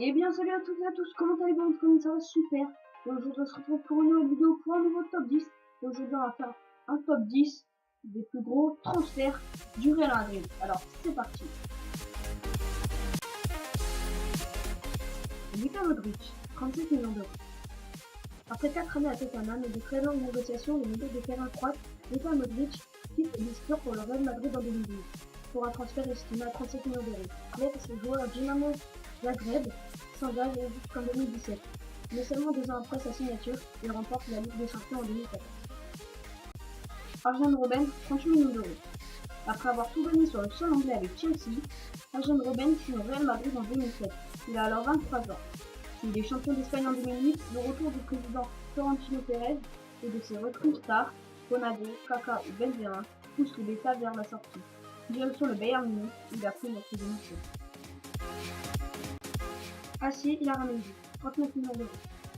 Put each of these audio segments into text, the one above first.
Et bien salut à toutes et à tous, comment allez-vous? Comment ça va? Super. Et aujourd'hui on se retrouve pour une nouvelle vidéo pour un nouveau top 10. Et aujourd'hui on va faire un top 10 des plus gros transferts du Real Madrid. Alors c'est parti. Luka Modric, 37 millions d'euros. Après 4 années à Tottenham et de très longues négociations, le milieu de terrain croate, Luka Modric quitte les Spurs pour le Real Madrid en 2012. Pour un transfert estimé à 37 millions d'euros. L'ex joueur Dinamo Zagreb s'engage jusqu'en 2017. Mais seulement 2 ans après sa signature, il remporte la Ligue des Champions en 2014. Arjen Robben, 38 millions d'euros. Après avoir tout gagné sur le sol anglais avec Chelsea, Arjen Robben signe au Real Madrid en 2007. Il a alors 23 ans. S'il est champion d'Espagne en 2008, le retour du président Florentino Pérez et de ses recrues stars, Ronaldo, Kaka et Benzema, poussent le bêta vers la sortie. Direction le Bayern Munich, il a pris notre démission. Ainsi, il a ramené 39 millions d'euros.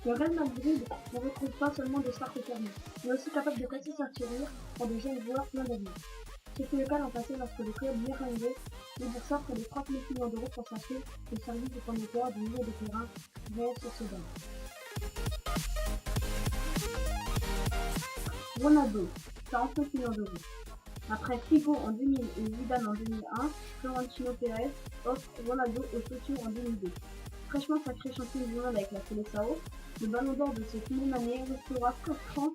Le Real Madrid ne retrouve pas seulement des stars confirmées, mais aussi capable de casser sa tirure pour des jeunes joueurs pleins d'avenir. C'était le cas l'an passé lorsque le club néerlandais déboursa près de 39 millions d'euros pour s'acheter le service de conducteur du milieu de terrain Real Sociedad. Ronaldo, 49 millions d'euros. Après Figo en 2000 et Zidane en 2001, Florentino Pérez offre Ronaldo au Tokyo en 2002. Fraîchement sacré champion du monde avec la Seleção, le ballon d'or de cette même année restera 4 ans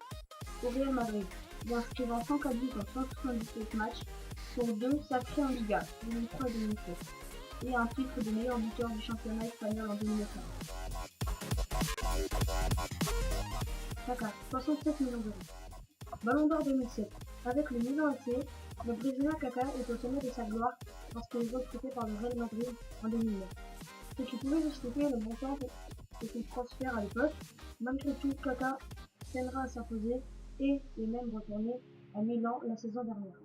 au Real Madrid, inscrivant 104 buts en 177 matchs pour 2 sacrés en Liga 2003 et 2007 et un titre de meilleur buteur du championnat espagnol en 2009. Kaka, 67 millions d'euros. Ballon d'or 2007. Avec le Milan AC, le Brésilien Kaka est au sommet de sa gloire lorsqu'il est recruté par le Real Madrid en 2009. Ce qui pouvait justifier le montant de son transfert à l'époque. Malgré tout, Kaka peinera à s'imposer et est même retourné à Milan la saison dernière.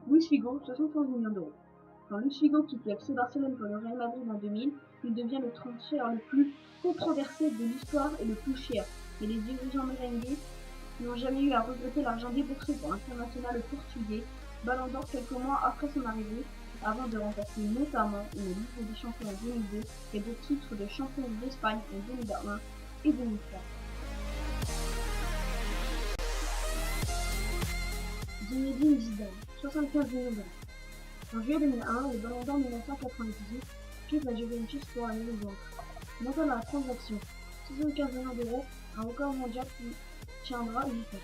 Luis Figo, 71 millions d'euros. Quand Luis Figo quitte le FC Barcelone pour le Real Madrid en 2000, il devient le transfert le plus controversé de l'histoire et le plus cher. Mais les dirigeants merengues n'ont jamais eu à regretter l'argent déboursé pour l'international portugais, Ballon d'Or quelques mois après son arrivée, avant de remporter notamment une Ligue des Champions en 2002 et 2 titres de champion d'Espagne en 2001 et 2003. Zinedine Zidane, 75 millions d'euros. En juillet 2001, le Ballon d'Or 1998 quitte la Juventus pour la nouvelle banque. Montant dans la transaction, 75 millions d'euros, un record mondial qui tiendra 8 ans.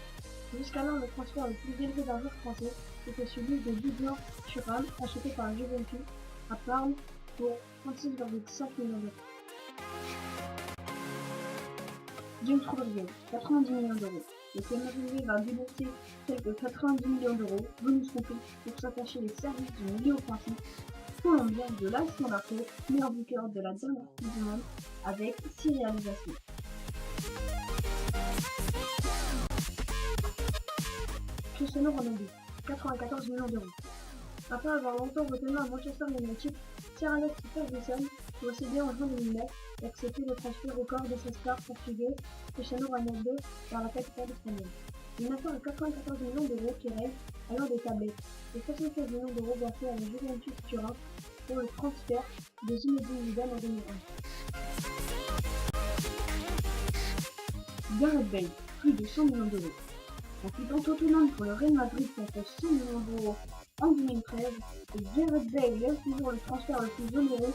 Jusqu'alors, le transfert le plus élevé d'un joueur français était celui de Didier Thuram, acheté par la Juventus à Parme pour 36,5 millions d'euros. James Rodriguez, 90 millions d'euros. Le Camerounais va débourser quelques 90 millions d'euros, bonus compris, pour s'attacher les services du milieu offensif colombien de l'AS Monaco, meilleur buteur de la dernière Coupe du Monde, avec 6 réalisations. Cristiano Ronaldo, 94 millions d'euros. Après avoir longtemps retenu à Manchester United, Sir Alex Ferguson doit céder en juin 2009 et accepter le transfert record de sa star portugaise Cristiano Ronaldo vers la capitale espagnole. Une affaire de 94 millions d'euros qui règle alors des tablettes et 75 millions d'euros versés à la Juventus Turin pour le transfert de Zinedine Zidane en 2001. Gareth Bale, plus de 100 millions d'euros. En quittant Tottenham pour le Real Madrid contre 100 millions d'euros en 2013, Gareth Bale est toujours le transfert le plus onéreux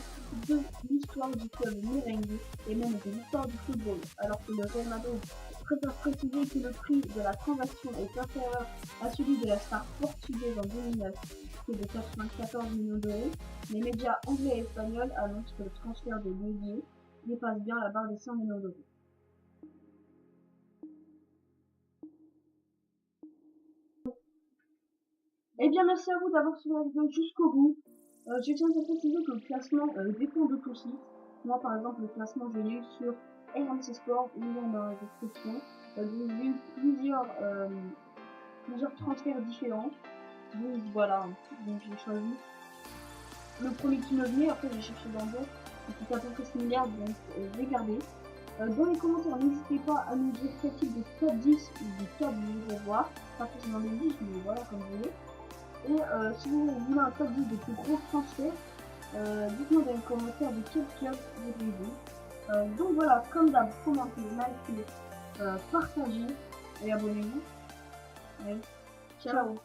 de l'histoire du club merengue et même de l'histoire du football, alors que le Real Madrid préfère préciser que le prix de la transaction est inférieur à celui de la star portugaise en 2009, qui est de 94 millions d'euros. Les médias anglais et espagnols annoncent que le transfert de l'ailier dépasse bien la barre des 100 millions d'euros. Eh bien, merci à vous d'avoir suivi la vidéo jusqu'au bout. Je tiens à préciser que le classement dépend de tout site. Moi, par exemple, le classement, je l'ai eu sur RMC Sport, lien dans la description. J'ai vu plusieurs transferts différents. Donc voilà, donc j'ai choisi le premier qui me venait. Après, j'ai cherché dans d'autres, qui est à peu près similaire, donc je vais garder. Dans les commentaires, n'hésitez pas à nous dire quel type de top 10 ou de top vous voulez voir. Pas forcément les 10, mais voilà, comme vous voulez. Et si vous voulez un top 10 des plus gros transferts, dites-moi dans les commentaires de quel club vous voulez. Donc voilà, comme d'hab, commentez, likez, partagez et abonnez-vous. Allez, ciao.